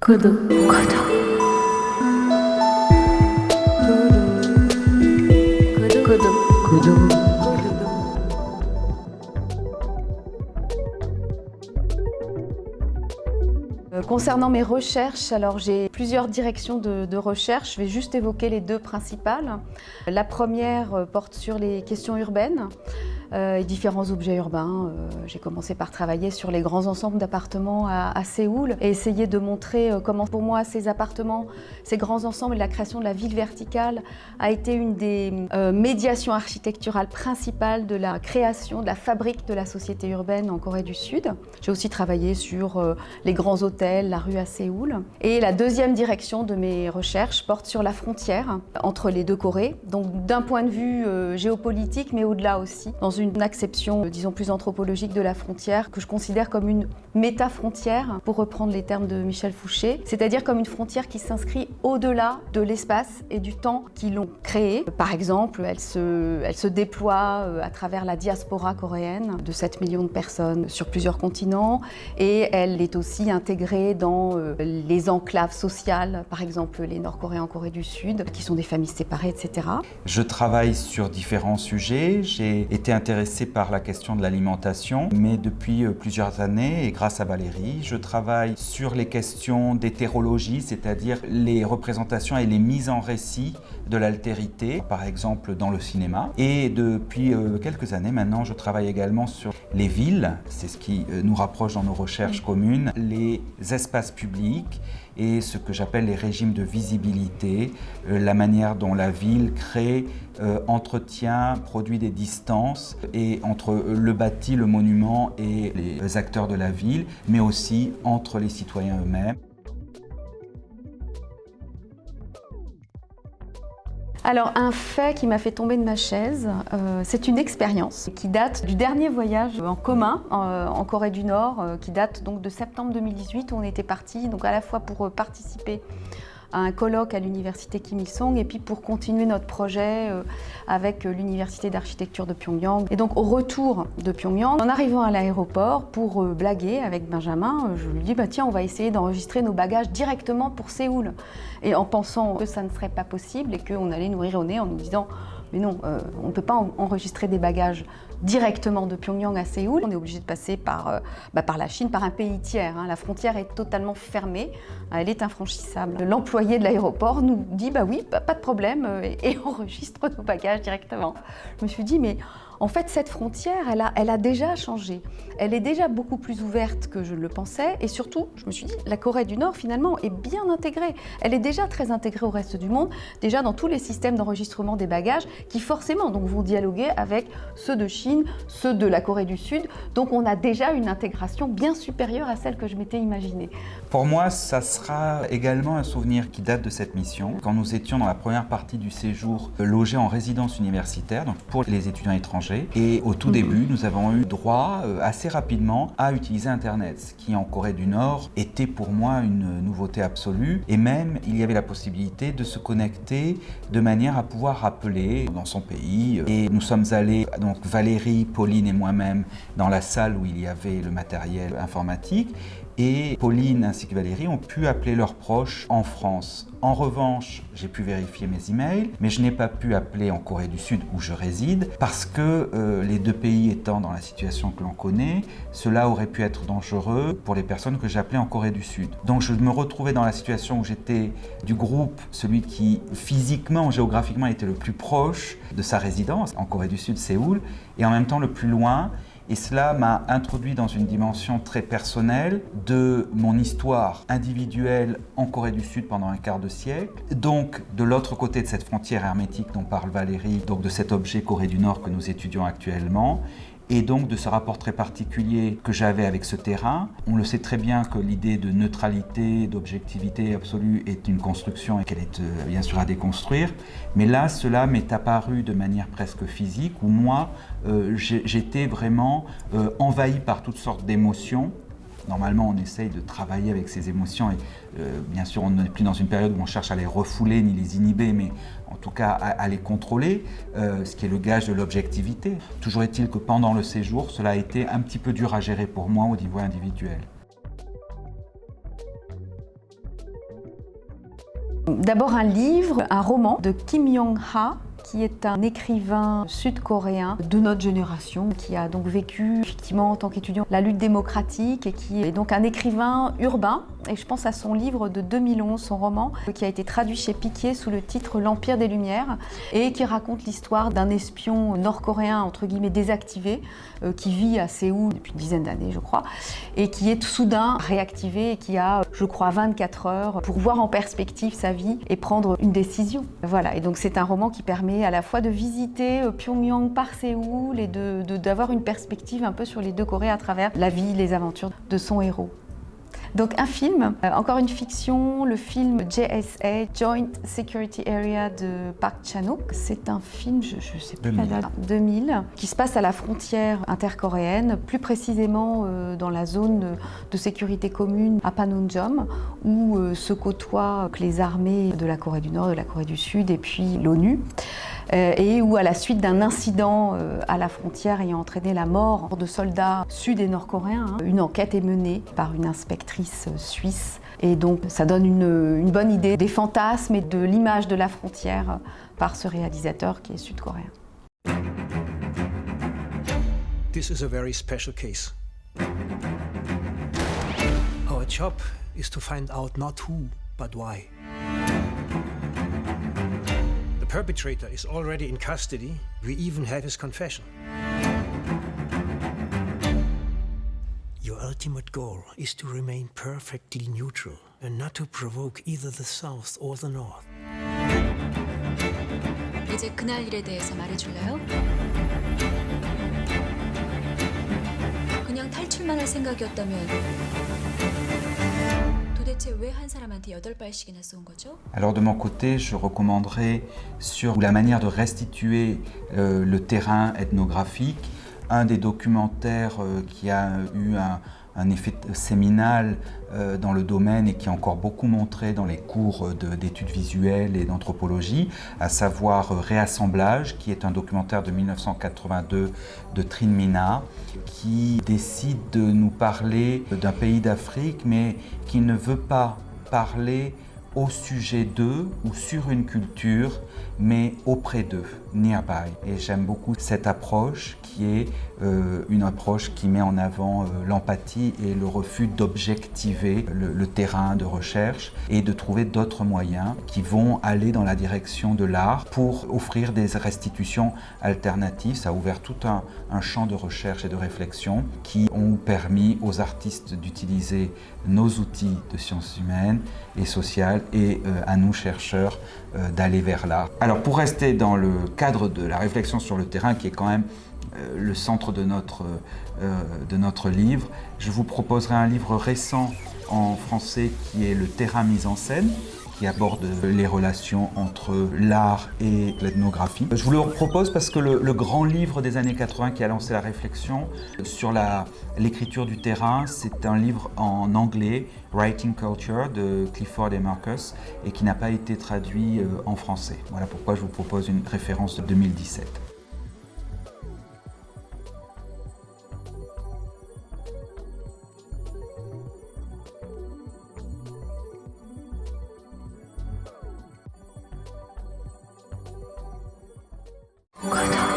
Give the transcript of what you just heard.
구독, 구독, 구독. Concernant mes recherches, alors j'ai plusieurs directions de recherche. Je vais juste évoquer les deux principales. La première porte sur les questions urbaines et différents objets urbains. J'ai commencé par travailler sur les grands ensembles d'appartements à Séoul et essayer de montrer comment pour moi ces appartements, ces grands ensembles et la création de la ville verticale a été une des médiations architecturales principales de la création, de la fabrique de la société urbaine en Corée du Sud. J'ai aussi travaillé sur les grands hôtels, la rue à Séoul. Et la deuxième direction de mes recherches porte sur la frontière entre les deux Corées, donc d'un point de vue géopolitique, mais au-delà aussi, dans une acception, disons, plus anthropologique de la frontière, que je considère comme une méta-frontière, pour reprendre les termes de Michel Fouché, c'est-à-dire comme une frontière qui s'inscrit au-delà de l'espace et du temps qui l'ont créée. Par exemple, elle se déploie à travers la diaspora coréenne de 7 millions de personnes sur plusieurs continents, et elle est aussi intégrée dans les enclaves sociales, par exemple les Nord-Coréens en Corée du Sud, qui sont des familles séparées, etc. Je travaille sur différents sujets. J'ai été intéressé par la question de l'alimentation, mais depuis plusieurs années, et grâce à Valérie, je travaille sur les questions d'hétérologie, c'est-à-dire les représentations et les mises en récit de l'altérité, par exemple dans le cinéma. Et depuis quelques années maintenant, je travaille également sur les villes, c'est ce qui nous rapproche dans nos recherches communes, les espaces publics et ce que j'appelle les régimes de visibilité, la manière dont la ville crée, entretient, produit des distances et entre le bâti, le monument et les acteurs de la ville, mais aussi entre les citoyens eux-mêmes. Alors, un fait qui m'a fait tomber de ma chaise, c'est une expérience qui date du dernier voyage en commun en Corée du Nord, qui date donc de septembre 2018, où on était partis donc à la fois pour participer à un colloque à l'université Kim Il-sung et puis pour continuer notre projet avec l'université d'architecture de Pyongyang. Et donc au retour de Pyongyang, en arrivant à l'aéroport pour blaguer avec Benjamin, je lui dis tiens, on va essayer d'enregistrer nos bagages directement pour Séoul. Et en pensant que ça ne serait pas possible et qu'on allait nous rire au nez en nous disant mais non, on ne peut pas enregistrer des bagages directement de Pyongyang à Séoul. On est obligé de passer par la Chine, par un pays tiers. La frontière est totalement fermée, elle est infranchissable. L'employé de l'aéroport nous dit oui, pas de problème, et enregistre nos bagages directement. Je me suis dit mais en fait, cette frontière, elle a déjà changé. Elle est déjà beaucoup plus ouverte que je ne le pensais. Et surtout, je me suis dit, la Corée du Nord, finalement, est bien intégrée. Elle est déjà très intégrée au reste du monde, déjà dans tous les systèmes d'enregistrement des bagages qui, forcément, donc, vont dialoguer avec ceux de Chine, ceux de la Corée du Sud. Donc, on a déjà une intégration bien supérieure à celle que je m'étais imaginée. Pour moi, ça sera également un souvenir qui date de cette mission. Quand nous étions dans la première partie du séjour logés en résidence universitaire, donc pour les étudiants étrangers, et au tout début, nous avons eu droit assez rapidement à utiliser Internet, ce qui en Corée du Nord était pour moi une nouveauté absolue. Et même, il y avait la possibilité de se connecter de manière à pouvoir appeler dans son pays. Et nous sommes allés, donc Valérie, Pauline et moi-même, dans la salle où il y avait le matériel informatique. Et Pauline ainsi que Valérie ont pu appeler leurs proches en France. En revanche, j'ai pu vérifier mes emails, mais je n'ai pas pu appeler en Corée du Sud où je réside parce que les deux pays étant dans la situation que l'on connaît, cela aurait pu être dangereux pour les personnes que j'appelais en Corée du Sud. Donc je me retrouvais dans la situation où j'étais du groupe, celui qui physiquement, géographiquement était le plus proche de sa résidence, en Corée du Sud, Séoul, et en même temps le plus loin. Et cela m'a introduit dans une dimension très personnelle de mon histoire individuelle en Corée du Sud pendant un quart de siècle. Donc, de l'autre côté de cette frontière hermétique dont parle Valérie, donc de cet objet Corée du Nord que nous étudions actuellement, et donc de ce rapport très particulier que j'avais avec ce terrain. On le sait très bien que l'idée de neutralité, d'objectivité absolue est une construction et qu'elle est bien sûr à déconstruire. Mais là, cela m'est apparu de manière presque physique, où moi, j'étais vraiment envahi par toutes sortes d'émotions. Normalement, on essaye de travailler avec ces émotions et bien sûr, on n'est plus dans une période où on cherche à les refouler ni les inhiber, mais en tout cas à les contrôler, ce qui est le gage de l'objectivité. Toujours est-il que pendant le séjour, cela a été un petit peu dur à gérer pour moi au niveau individuel. D'abord un livre, un roman de Kim Yong-ha, qui est un écrivain sud-coréen de notre génération, qui a donc vécu effectivement en tant qu'étudiant la lutte démocratique et qui est donc un écrivain urbain. Et je pense à son livre de 2011, son roman, qui a été traduit chez Piquet sous le titre L'Empire des Lumières et qui raconte l'histoire d'un espion nord-coréen, entre guillemets, désactivé, qui vit à Séoul depuis une dizaine d'années, je crois, et qui est soudain réactivé et qui a, je crois, 24 heures pour voir en perspective sa vie et prendre une décision. Voilà, et donc c'est un roman qui permet à la fois de visiter Pyongyang par Séoul et d'avoir une perspective un peu sur les deux Corées à travers la vie, les aventures de son héros. Donc un film, encore une fiction, le film JSA, Joint Security Area de Park Chan-wook. C'est un film, je ne sais plus la date, 2000, qui se passe à la frontière intercoréenne, plus précisément dans la zone de sécurité commune à Panmunjom, où se côtoient les armées de la Corée du Nord, de la Corée du Sud et puis l'ONU. Et où, à la suite d'un incident à la frontière ayant entraîné la mort de soldats sud- et nord-coréens, une enquête est menée par une inspectrice suisse. Et donc, ça donne une bonne idée des fantasmes et de l'image de la frontière par ce réalisateur qui est sud-coréen. This is a very special case. Our job is to find out not who, but why. The perpetrator is already in custody. We even have his confession. Your ultimate goal is to remain perfectly neutral and not to provoke either the South or the North. 이제 그날 일에 대해서 말해줄래요? 그냥 탈출만 할 생각이었다면 도대체 왜 한 사람한테 8발씩이나 쏜 거죠? Alors de mon côté, je recommanderais sur la manière de restituer le terrain ethnographique, un des documentaires qui a eu un effet séminal dans le domaine et qui est encore beaucoup montré dans les cours d'études visuelles et d'anthropologie, à savoir Réassemblage, qui est un documentaire de 1982 de Trinh Mina, qui décide de nous parler d'un pays d'Afrique, mais qui ne veut pas parler au sujet d'eux ou sur une culture, mais auprès d'eux, nearby. Et j'aime beaucoup cette approche qui est une approche qui met en avant l'empathie et le refus d'objectiver le terrain de recherche et de trouver d'autres moyens qui vont aller dans la direction de l'art pour offrir des restitutions alternatives. Ça a ouvert tout un champ de recherche et de réflexion qui ont permis aux artistes d'utiliser nos outils de sciences humaines et sociales et à nous chercheurs d'aller vers l'art. Alors pour rester dans le cadre de la réflexion sur le terrain qui est quand même le centre de notre livre, je vous proposerai un livre récent en français qui est Le terrain mis en scène, qui aborde les relations entre l'art et l'ethnographie. Je vous le propose parce que le grand livre des années 80 qui a lancé la réflexion sur l'écriture du terrain, c'est un livre en anglais, Writing Culture, de Clifford et Marcus, et qui n'a pas été traduit en français. Voilà pourquoi je vous propose une référence de 2017. 구독